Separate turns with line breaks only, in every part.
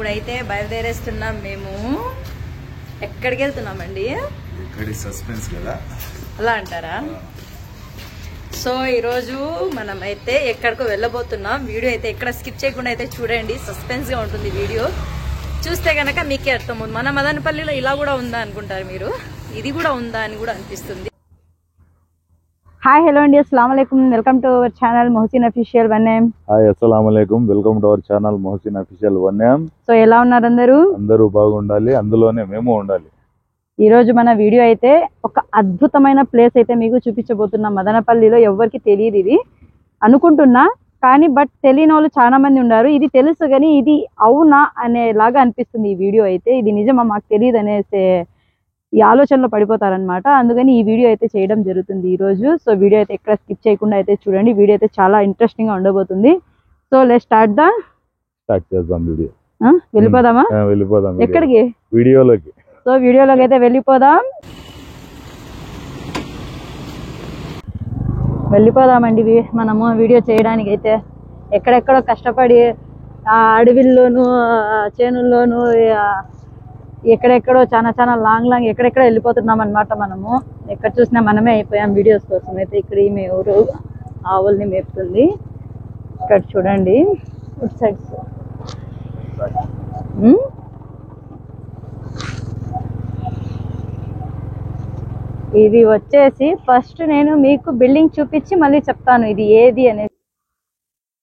ఇప్పుడైతే బయలుదేరేస్తున్నాం మేము. ఎక్కడికి వెళ్తున్నామండి?
సస్పెన్స్ కదా
అలా అంటారా? సో ఈరోజు మనం అయితే ఎక్కడికో వెళ్ళబోతున్నాం. వీడియో అయితే ఎక్కడ స్కిప్ చేయకుండా అయితే చూడండి, సస్పెన్స్ గా ఉంటుంది వీడియో. చూస్తే కనుక మీకే అర్థమవుతుంది. మన మదనపల్లిలో ఇలా కూడా ఉందా అనుకుంటారు మీరు, ఇది కూడా ఉందా అని కూడా అనిపిస్తుంది. హాయ్ హలో అండి, అస్సలాము అలైకుం, welcome to our channel Mohsin official one name.
Hi అస్సలాము అలైకుం, welcome to our channel Mohsin official one name.
So ఎలా ఉన్నారు అందరూ?
అందరూ బాగుండాలి, అందులోనే మేము ఉండాలి.
ఈ రోజు మన వీడియో అయితే ఒక అద్భుతమైన ప్లేస్ అయితే మీకు చూపించబోతున్నాం. మదనపల్లిలో ఎవరికి తెలియదు ఇది అనుకుంటున్నా, కానీ బట్ తెలియని వాళ్ళు చాలా మంది ఉన్నారు. ఇది తెలుసు కానీ ఇది అవునా అనేలాగా అనిపిస్తుంది ఈ వీడియో అయితే. ఇది నిజమా మాకు తెలియదు అనేసి ఈ ఆలోచనలో పడిపోతారనమాట. అందుకని ఈ వీడియో అయితే చేయడం జరుగుతుంది ఈ రోజు. సో వీడియో అయితే ఎక్కడ స్కిప్ చేయకుండా అయితే చూడండి. వీడియో అయితే చాలా ఇంట్రెస్టింగ్ గా ఉండబోతుంది. సో లెట్స్ స్టార్ట్
చేద్దాం వీడియో.
వెళ్ళిపోదామా?
వెళ్ళిపోదాం.
ఎక్కడికి?
వీడియోలోకి.
సో వీడియోలోకి అయితే వెళ్ళిపోదామండి. మనము వీడియో చేయడానికి అయితే ఎక్కడెక్కడో కష్టపడి ఆ అడవిల్లోనూ చేనుల్లోనూ ఎక్కడెక్కడో చాలా లాంగ్ ఎక్కడెక్కడ వెళ్ళిపోతున్నాం అనమాట. మనము ఎక్కడ చూసినా మనమే అయిపోయాం వీడియోస్ కోసం అయితే. ఇక్కడ ఈమె ఎవరు ఆవుల్ని మేపుతుంది. ఇక్కడ చూడండి ఇటు సైడ్. ఇది వచ్చేసి ఫస్ట్ నేను మీకు బిల్డింగ్ చూపించి మళ్ళీ చెప్తాను ఇది ఏది అనేది.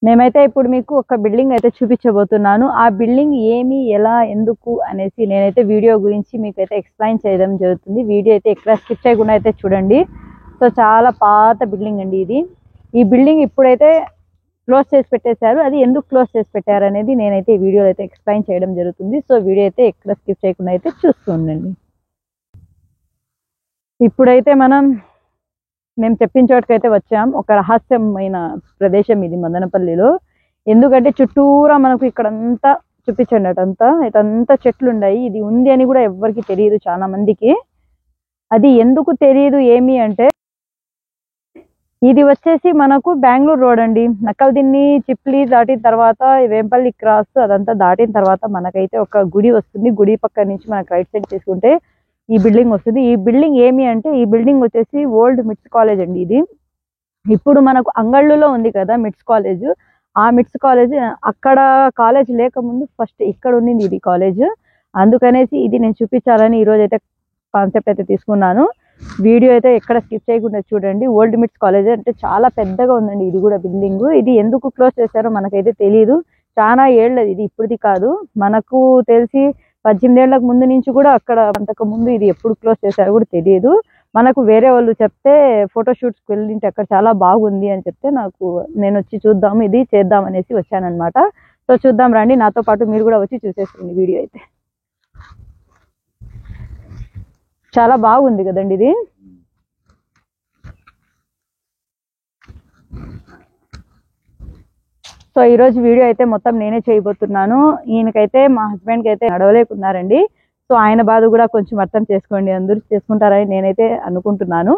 మేమైతే ఇప్పుడు మీకు ఒక బిల్డింగ్ అయితే చూపించబోతున్నాను. ఆ బిల్డింగ్ ఏమి, ఎలా, ఎందుకు అనేసి నేనైతే వీడియో గురించి మీకు అయితే ఎక్స్ప్లెయిన్ చేయడం జరుగుతుంది. వీడియో అయితే ఎక్కడ స్కిప్ చేయకుండా అయితే చూడండి. సో చాలా పాత బిల్డింగ్ అండి ఇది. ఈ బిల్డింగ్ ఇప్పుడైతే క్లోజ్ చేసి పెట్టేశారు. అది ఎందుకు క్లోజ్ చేసి పెట్టారు అనేది నేనైతే ఈ వీడియోలో అయితే ఎక్స్ప్లెయిన్ చేయడం జరుగుతుంది. సో వీడియో అయితే ఎక్కడ స్కిప్ చేయకుండా అయితే చూస్తూ ఉండండి. ఇప్పుడైతే మేము చెప్పిన చోటుకైతే వచ్చాం. ఒక రహస్యమైన ప్రదేశం ఇది మదనపల్లిలో. ఎందుకంటే చుట్టూరా మనకు ఇక్కడంతా చూపించండి, ఇటంతా చెట్లు ఉన్నాయి. ఇది ఉంది అని కూడా ఎవ్వరికి తెలియదు, చాలా మందికి. అది ఎందుకు తెలియదు ఏమి అంటే, ఇది వచ్చేసి మనకు బెంగళూరు రోడ్ అండి. నక్కల్దిన్ని చిప్లి దాటిన తర్వాత వేంపల్లి క్రాస్ అదంతా దాటిన తర్వాత మనకైతే ఒక గుడి వస్తుంది. గుడి పక్క నుంచి మనకు రైట్ సైడ్ తీసుకుంటే ఈ బిల్డింగ్ వస్తుంది. ఈ బిల్డింగ్ ఏమి అంటే, ఈ బిల్డింగ్ వచ్చేసి ఓల్డ్ మిట్స్ కాలేజ్ అండి. ఇది ఇప్పుడు మనకు అంగళ్ళులో ఉంది కదా మిట్స్ కాలేజ్. ఆ మిట్స్ కాలేజ్ అక్కడ కాలేజ్ లేకముందు ఫస్ట్ ఇక్కడ ఉండింది ఇది కాలేజ్. అందుకనేసి ఇది నేను చూపించాలని ఈరోజు అయితే కాన్సెప్ట్ అయితే తీసుకున్నాను. వీడియో అయితే ఎక్కడ స్కిప్ చేయకుండా చూడండి. ఓల్డ్ మిట్స్ కాలేజ్ అంటే చాలా పెద్దగా ఉందండి ఇది కూడా బిల్డింగ్. ఇది ఎందుకు క్లోజ్ చేశారో మనకైతే తెలియదు. చాలా ఏళ్ళది ఇది, ఇప్పుడుది కాదు. మనకు తెలిసి 18 ఏళ్లకు ముందు నుంచి కూడా అక్కడ, అంతకు ముందు ఇది ఎప్పుడు క్లోజ్ చేశారో కూడా తెలియదు. మనకు వేరే వాళ్ళు చెప్తే ఫోటోషూట్స్కి వెళ్ళింటే అక్కడ చాలా బాగుంది అని చెప్తే నేను వచ్చి చూద్దాము, ఇది చేద్దాం అనేసి వచ్చానమాట. సో చూద్దాం రండి, నాతో పాటు మీరు కూడా వచ్చి చూసేస్తుంది వీడియో అయితే. చాలా బాగుంది కదండి ఇది. సో ఈరోజు వీడియో అయితే మొత్తం నేనే చేయబోతున్నాను. ఈయనకైతే, మా హస్బెండ్కి అయితే నడవలేకున్నారండి. సో ఆయన బాధ కూడా కొంచెం అర్థం చేసుకోండి, అందరూ చేసుకుంటారని నేనైతే అనుకుంటున్నాను.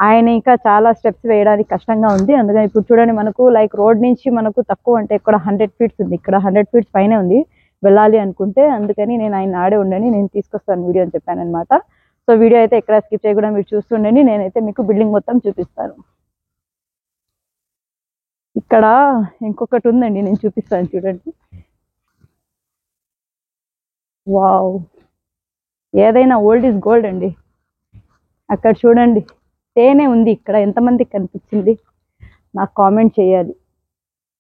ఆయన ఇంకా చాలా స్టెప్స్ వేయడానికి కష్టంగా ఉంది. అందుకని ఇప్పుడు చూడండి, మనకు లైక్ రోడ్ నుంచి మనకు తక్కువ అంటే ఇక్కడ 100 ఫీట్స్ ఉంది, ఇక్కడ 100 ఫీట్స్ పైనే ఉంది వెళ్ళాలి అనుకుంటే. అందుకని నేను ఆయన ఆడే ఉండని, నేను తీసుకొస్తాను వీడియో అని చెప్పాను అనమాట. సో వీడియో అయితే ఎక్కడ స్కిప్ చేయకుండా మీరు చూస్తుండండి. నేనైతే మీకు బిల్డింగ్ మొత్తం చూపిస్తాను. ఇక్కడ ఇంకొకటి ఉందండి, నేను చూపిస్తాను చూడండి. వావ్, ఏదైనా ఓల్డ్ ఈజ్ గోల్డ్ అండి. అక్కడ చూడండి తేనె ఉంది. ఇక్కడ ఎంతమందికి కనిపించింది నాకు కామెంట్ చేయాలి.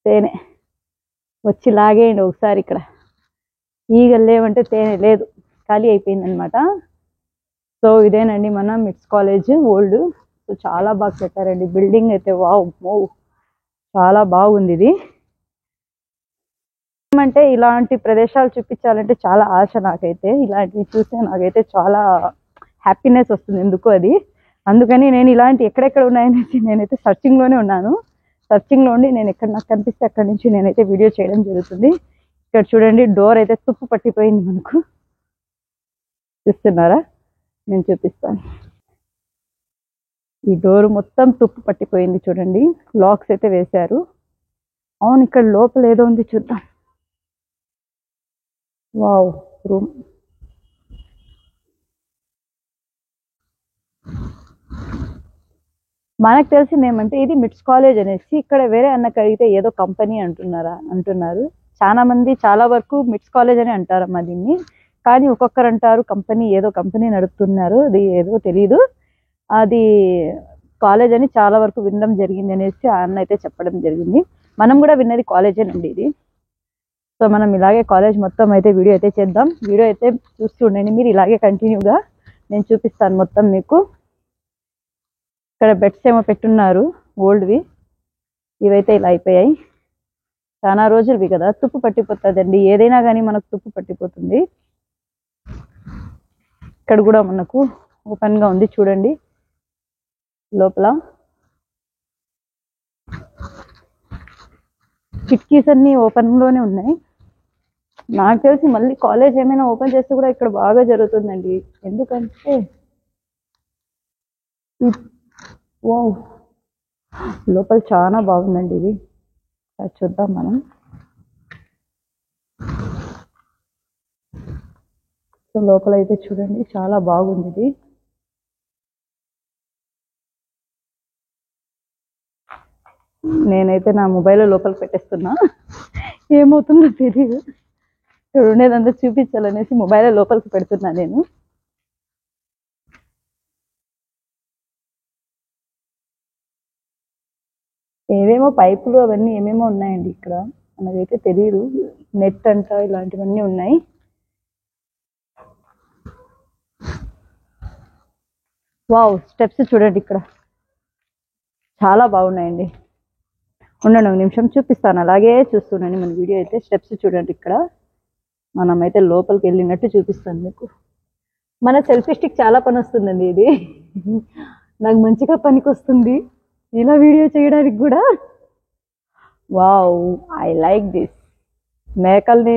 తేనె వచ్చి లాగేయండి ఒకసారి. ఇక్కడ ఈగలు లేవంటే తేనె లేదు, ఖాళీ అయిపోయింది అనమాట. సో ఇదేనండి మన మిట్స్ కాలేజ్ ఓల్డ్. సో చాలా బాగా పెట్టారండి బిల్డింగ్ అయితే. వావ్, చాలా బాగుంది ఇది. ఏమంటే ఇలాంటి ప్రదేశాలు చూపించాలంటే చాలా ఆశ నాకైతే. ఇలాంటివి చూస్తే నాకైతే చాలా హ్యాపీనెస్ వస్తుంది ఎందుకు అది. అందుకని నేను ఇలాంటి ఎక్కడెక్కడ ఉన్నాయనేసి నేనైతే సర్చింగ్లోనే ఉన్నాను. సర్చింగ్లో ఉండి నేను ఎక్కడ నాకు కనిపిస్తే అక్కడి నుంచి నేనైతే వీడియో చేయడం జరుగుతుంది. ఇక్కడ చూడండి, డోర్ అయితే తుప్పు పట్టిపోయింది మనకు. చూస్తున్నారా? నేను చూపిస్తాను. ఈ డోర్ మొత్తం తుప్పు పట్టిపోయింది చూడండి. లాక్స్ అయితే వేశారు. అవును, ఇక్కడ లోపల ఏదో ఉంది చూద్దాం. Wow room. మనకు తెలిసింది ఏమంటే ఇది మిట్స్ కాలేజ్ అనేసి, ఇక్కడ వేరే అన్నకు అడిగితే ఏదో కంపెనీ అంటున్నారు. చాలా మంది చాలా వరకు మిట్స్ కాలేజ్ అని అంటారమ్మా దీన్ని, కానీ ఒక్కొక్కరు అంటారు కంపెనీ, ఏదో కంపెనీ నడుపుతున్నారు, అది ఏదో తెలీదు, అది కాలేజ్ అని చాలా వరకు వినడం జరిగింది అనేసి ఆ అన్న అయితే చెప్పడం జరిగింది. మనం కూడా విన్నది కాలేజేనండి ఇది. సో మనం ఇలాగే కాలేజ్ మొత్తం అయితే వీడియో అయితే చేద్దాం. వీడియో అయితే చూస్తుండండి మీరు, ఇలాగే కంటిన్యూగా నేను చూపిస్తాను మొత్తం మీకు. ఇక్కడ బెడ్స్ ఏమో పెట్టున్నారు ఓల్డ్వి, ఇవైతే ఇలా అయిపోయాయి. చాలా రోజులవి కదా, తుప్పు పట్టిపోతుందండి, ఏదైనా కానీ మనకు తుప్పు పట్టిపోతుంది. ఇక్కడ కూడా మనకు ఓపెన్గా ఉంది చూడండి, లోపల కిటికీస్ అన్ని ఓపెన్లోనే ఉన్నాయి. నాకు తెలిసి మళ్ళీ కాలేజ్ ఏమైనా ఓపెన్ చేస్తే కూడా ఇక్కడ బాగా జరుగుతుందండి, ఎందుకంటే వావ్ లోపల చాలా బాగుందండి ఇది. చూద్దాం మనం. సో లోపల అయితే చూడండి చాలా బాగుంది ఇది. నేనైతే నా మొబైల్ లోపలికి పెట్టేస్తున్నా, ఏమవుతుందో తెలియదు. ఇక్కడ ఉండేదంతా చూపించాలనేసి మొబైల్ లోపలికి పెడుతున్నా నేను. ఏవేమో పైపులు అవన్నీ ఏమేమో ఉన్నాయండి ఇక్కడ, మనకైతే తెలియదు. నెట్ అంట ఇలాంటివన్నీ ఉన్నాయి. వావ్ స్టెప్స్ చూడండి ఇక్కడ చాలా బాగున్నాయండి. ఉండండి ఒక నిమిషం చూపిస్తాను, అలాగే చూస్తున్నాను మన వీడియో అయితే. స్టెప్స్ చూడండి ఇక్కడ, మనమైతే లోపలికి వెళ్ళినట్టు చూపిస్తాను మీకు. మన సెల్ఫీ స్టిక్ చాలా పని వస్తుందండి ఇది, నాకు మంచిగా పనికి వస్తుంది ఇలా వీడియో చేయడానికి కూడా. Wow I like this. మేకల్ని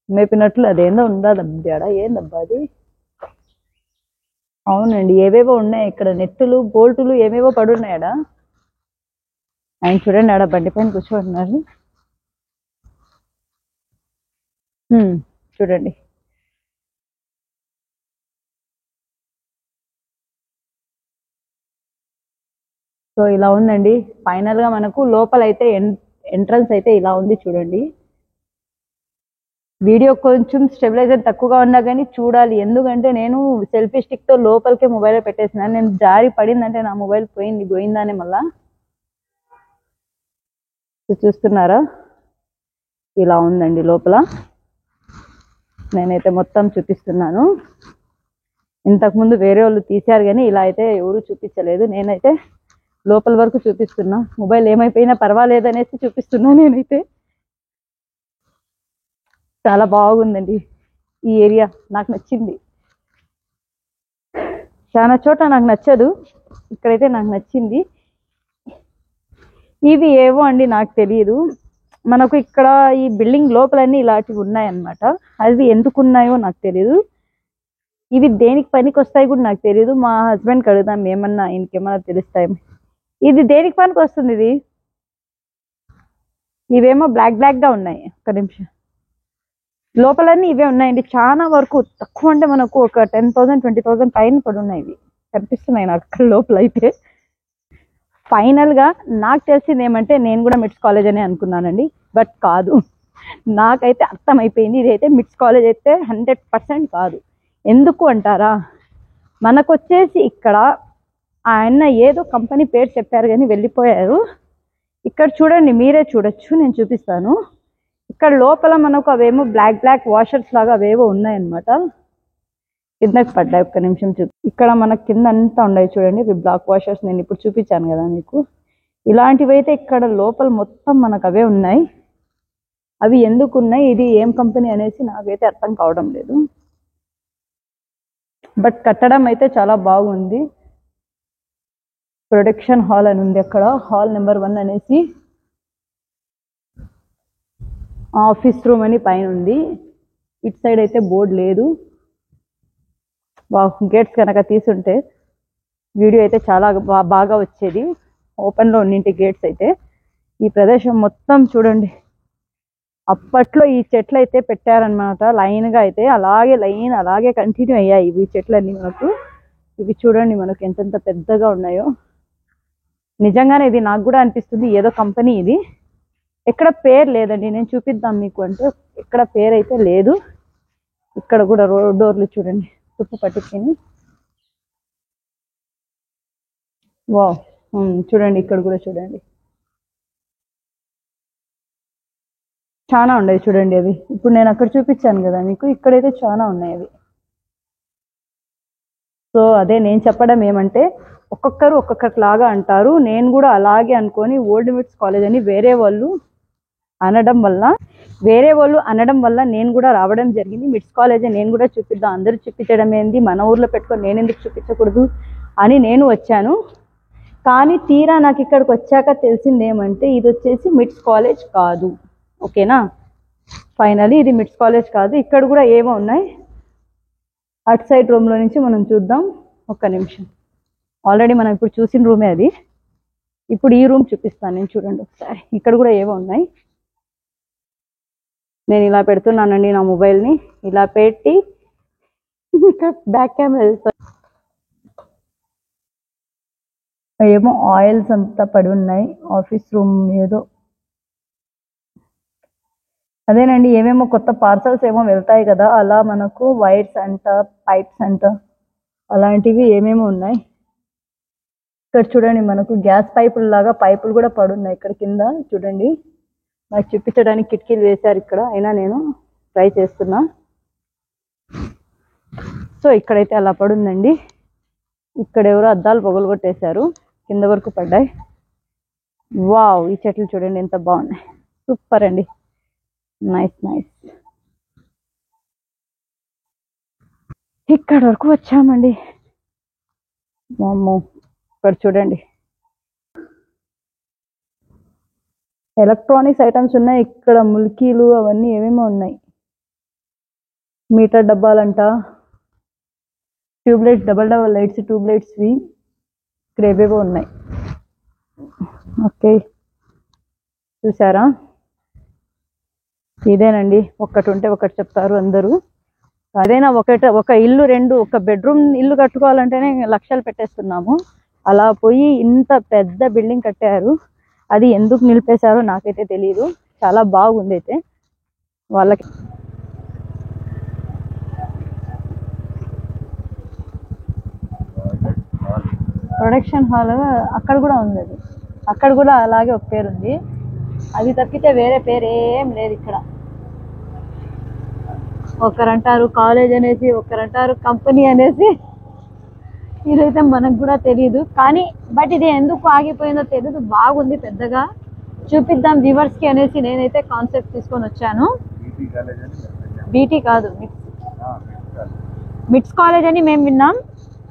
మేపినట్లు అదేందో ఉండదబ్బా, ఏందబ్బా అది. అవునండి ఏవేవో ఉన్నాయి ఇక్కడ, నెట్టులు బోల్టులు ఏవేవో పడున్నాయడా. ఆయన చూడండి ఆడ బండి పైన కూర్చోంటున్నారు. చూడండి సో ఇలా ఉందండి. ఫైనల్ గా మనకు లోపల అయితే ఎంట్రన్స్ అయితే ఇలా ఉంది చూడండి. వీడియో కొంచెం స్టెబిలైజర్ తక్కువగా ఉన్నా కానీ చూడాలి, ఎందుకంటే నేను సెల్ఫీ స్టిక్ తో లోపలికే మొబైల్ పెట్టేసినాను. నేను జారి పడిందంటే నా మొబైల్ పోయిందానే మళ్ళా. చూస్తున్నారా ఇలా ఉందండి లోపల. నేనైతే మొత్తం చూపిస్తున్నాను. ఇంతకుముందు వేరే వాళ్ళు తీశారు కానీ ఇలా అయితే ఎవరు చూపించలేదు. నేనైతే లోపల వరకు చూపిస్తున్నా, మొబైల్ ఏమైపోయినా పర్వాలేదు అనేసి చూపిస్తున్నా. నేనైతే చాలా బాగుందండి ఈ ఏరియా, నాకు నచ్చింది. చాలా చోట నాకు నచ్చదు, ఇక్కడైతే నాకు నచ్చింది. ఇవి ఏవో అండి నాకు తెలియదు, మనకు ఇక్కడ ఈ బిల్డింగ్ లోపలన్నీ ఇలాంటివి ఉన్నాయన్నమాట. అవి ఎందుకు ఉన్నాయో నాకు తెలియదు, ఇవి దేనికి పనికి వస్తాయి కూడా నాకు తెలియదు. మా హస్బెండ్కి అడుగుదాం ఏమన్నా ఇంకేమన్నా తెలుస్తాయి. ఇది దేనికి పనికి వస్తుంది ఇది? ఇవేమో బ్లాక్ గా ఉన్నాయి. ఒక్క నిమిషం, లోపలన్నీ ఇవే ఉన్నాయండి. చాలా వరకు తక్కువ అంటే మనకు ఒక 10,000 20,000 పైన పడి ఉన్నాయి. ఇవి కనిపిస్తున్నాయి నాకు అక్కడ లోపల అయితే. ఫైనల్ గా నాకు తెలిసింది ఏమంటే, నేను కూడా మిట్స్ కాలేజ్ అనే అనుకున్నానండి, బట్ కాదు. నాకైతే అర్థమైపోయింది ఇదైతే మిట్స్ కాలేజ్ అయితే 100% కాదు. ఎందుకు అంటారా, మనకు వచ్చేసి ఇక్కడ ఆయన ఏదో కంపెనీ పేరు చెప్పారు కానీ వెళ్ళిపోయారు. ఇక్కడ చూడండి, మీరే చూడొచ్చు, నేను చూపిస్తాను. ఇక్కడ లోపల మనకు అవేమో బ్లాక్ వాషర్స్ లాగా అవేవో ఉన్నాయన్నమాట. కిందకి పడ్డాయి, ఒక్క నిమిషం ఇక్కడ మనకు కింద అంతా ఉన్నాయి చూడండి, ఇవి బ్లాక్ వాషర్స్. నేను ఇప్పుడు చూపించాను కదా మీకు, ఇలాంటివి అయితే ఇక్కడ లోపల మొత్తం మనకు అవే ఉన్నాయి. అవి ఎందుకు ఉన్నాయి, ఇది ఏం కంపెనీ అనేసి నాకైతే అర్థం కావడం లేదు. బట్ కట్టడం అయితే చాలా బాగుంది. ప్రొడక్షన్ హాల్ అని ఉంది అక్కడ, హాల్ నెంబర్ 1 అనేసి. ఆఫీస్ రూమ్ అని పైన ఉంది. ఇటు సైడ్ అయితే బోర్డు లేదు. గేట్స్ కనుక తీసుంటే వీడియో అయితే చాలా బాగా వచ్చేది. ఓపెన్లో ఉన్నింటి గేట్స్ అయితే. ఈ ప్రదేశం మొత్తం చూడండి అప్పట్లో ఈ చెట్లు అయితే పెట్టారనమాట, లైన్గా అయితే అలాగే కంటిన్యూ అయ్యాయి ఈ చెట్లన్నీ మనకు. ఇవి చూడండి మనకు ఎంతెంత పెద్దగా ఉన్నాయో. నిజంగానే ఇది నాకు కూడా అనిపిస్తుంది ఏదో కంపెనీ ఇది. ఎక్కడ పేరు లేదండి, నేను చూపిద్దాం మీకు అంటే ఎక్కడ పేరు అయితే లేదు. ఇక్కడ కూడా రోడ్ డోర్లు చూడండి తుప్పు పట్టుకుని. వా చూడండి ఇక్కడ కూడా చూడండి చాలా ఉన్నాయి చూడండి అవి. ఇప్పుడు నేను అక్కడ చూపించాను కదా మీకు, ఇక్కడైతే చాలా ఉన్నాయి అవి. సో అదే నేను చెప్పడం ఏమంటే ఒక్కొక్కరు ఒక్కొక్కలాగా అంటారు. నేను కూడా అలాగే అనుకొని ఓల్డ్ మిట్స్ కాలేజ్ అని వేరే వాళ్ళు అనడం వల్ల నేను కూడా రావడం జరిగింది. మిట్స్ కాలేజ్ నేను కూడా చూపిద్దాం, అందరూ చూపించడం ఏంది, మన ఊర్లో పెట్టుకొని నేను ఎందుకు చూపించకూడదు అని నేను వచ్చాను. కానీ తీరా నాకు ఇక్కడికి వచ్చాక తెలిసింది ఏమంటే ఇది వచ్చేసి మిట్స్ కాలేజ్ కాదు. ఓకేనా, ఫైనలీ ఇది మిట్స్ కాలేజ్ కాదు. ఇక్కడ కూడా ఏమో ఉన్నాయి. అటు సైడ్ రూమ్లో నుంచి మనం చూద్దాం. ఒక్క నిమిషం. ఆల్రెడీ మనం ఇప్పుడు చూసిన రూమే అది. ఇప్పుడు ఈ రూమ్ చూపిస్తాను నేను, చూడండి ఒకసారి. ఇక్కడ కూడా ఏవో ఉన్నాయి. నేను ఇలా పెడుతున్నానండి నా మొబైల్ని, ఇలా పెట్టి బ్యాక్ కెమెరా వెళ్తాను. ఏమో ఆయిల్స్ అంతా పడి ఉన్నాయి. ఆఫీస్ రూమ్ ఏదో అదేనండి, ఏమేమో కొత్త పార్సల్స్ ఏమో వెళ్తాయి కదా, అలా మనకు వైర్స్ అంట, పైప్స్ అంట, అలాంటివి ఏమేమో ఉన్నాయి. ఇక్కడ చూడండి మనకు గ్యాస్ పైపుల లాగా పైపులు కూడా పడున్నాయి ఇక్కడ కింద చూడండి. నాకు చూపించడానికి కిటికీలు వేశారు ఇక్కడ, అయినా నేను ట్రై చేస్తున్నా. సో ఇక్కడైతే అలా పడుందండి. ఇక్కడ ఎవరో అద్దాలు పగలగొట్టేశారు, కింద వరకు పడ్డాయి. వావ్, ఈ చెట్లు చూడండి ఎంత బాగున్నాయి, సూపర్ అండి, నైస్. ఇక్కడ వరకు వచ్చామండి. వామ్మో, ఇక్కడ చూడండి ఎలక్ట్రానిక్స్ ఐటమ్స్ ఉన్నాయి. ఇక్కడ ముల్కీలు అవన్నీ ఏమేమో ఉన్నాయి. మీటర్ డబ్బాలంట, ట్యూబ్లైట్స్, డబల్ లైట్స్, ట్యూబ్లైట్స్వి ఇక్కడ ఏవేవో ఉన్నాయి. ఓకే, చూసారా, ఇదేనండి. ఒకటి ఉంటే ఒకటి చెప్తారు అందరూ. అదైనా ఒక ఇల్లు, ఒక బెడ్రూమ్ ఇల్లు కట్టుకోవాలంటేనే లక్షలు పెట్టేస్తున్నాము. అలా పోయి ఇంత పెద్ద బిల్డింగ్ కట్టారు. అది ఎందుకు నిలిపేశారో నాకైతే తెలియదు. చాలా బాగుంది అయితే వాళ్ళకి. ప్రొడక్షన్ హాల్ అక్కడ కూడా ఉంది. అది అక్కడ కూడా అలాగే ఒక పేరు ఉంది. అది తప్పితే వేరే పేరు ఏం లేదు ఇక్కడ. ఒకరంటారు కాలేజ్ అనేసి, ఒకరంటారు కంపెనీ అనేసి. ఇదైతే మనకు కూడా తెలియదు. కానీ బట్ ఇది ఎందుకు ఆగిపోయిందో తెలియదు. బాగుంది, పెద్దగా చూపిద్దాం వ్యూవర్స్ కి అనేసి నేనైతే కాన్సెప్ట్ తీసుకొని వచ్చాను. బీటీ కాదు, మిట్స్ కాలేజ్ అని మేము విన్నాం.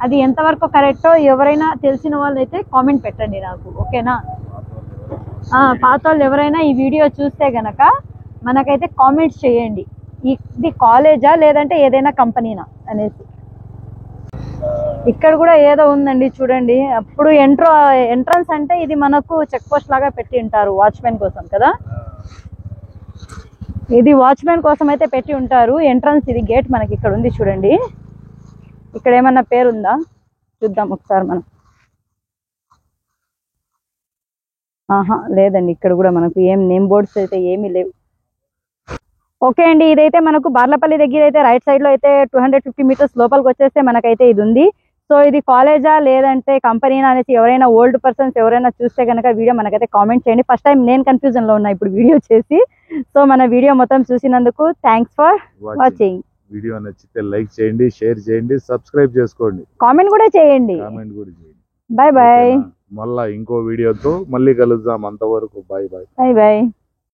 అది ఎంతవరకు కరెక్టో ఎవరైనా తెలిసిన వాళ్ళు అయితే కామెంట్ పెట్టండి నాకు, ఓకేనా. పాత వాళ్ళు ఎవరైనా ఈ వీడియో చూస్తే గనక మనకైతే కామెంట్స్ చేయండి, ఇది కాలేజా లేదంటే ఏదైనా కంపెనీనా అనేసి. ఇక్కడ కూడా ఏదో ఉందండి చూడండి. అప్పుడు ఎంట్రన్స్ అంటే ఇది మనకు చెక్ పోస్ట్ లాగా పెట్టి ఉంటారు, వాచ్మెన్ కోసం కదా. ఇది వాచ్మెన్ కోసం అయితే పెట్టి ఉంటారు ఎంట్రన్స్. ఇది గేట్ మనకి ఇక్కడ ఉంది చూడండి. ఇక్కడ ఏమన్నా పేరు ఉందా చూద్దాం ఒకసారి మనం. ఆహా లేదండి, ఇక్కడ కూడా మనకు ఏం నేమ్ బోర్డ్స్ అయితే ఏమీ లేవు. ఓకే అండి, ఇదైతే మనకు బార్లపల్లి దగ్గర అయితే రైట్ సైడ్ లో అయితే 250 మీటర్స్ లోపలికి వచ్చేస్తే మనకైతే ఇది ఉంది. సో ఇది కాలేజా లేదంటే కంపెనీనా అనేసి ఎవరైనా ఓల్డ్ పర్సన్స్ ఎవరైనా చూస్తే కనుక వీడియో మనకైతే కామెంట్ చేయండి. ఫస్ట్ టైం నేను కన్ఫ్యూజన్ లో ఉన్నా ఇప్పుడు వీడియో చేసి. సో మన వీడియో మొత్తం చూసినందుకు థ్యాంక్స్ ఫర్ వాచింగ్.
వీడియో నచ్చితే లైక్ చేయండి, షేర్ చేయండి, సబ్స్క్రైబ్ చేసుకోండి,
కామెంట్ కూడా చేయండి. Bye bye.
మళ్ళా ఇంకో వీడియోతో మళ్ళీ కలుద్దాం. అంతవరకు బాయ్ బాయ్.
Bye bye.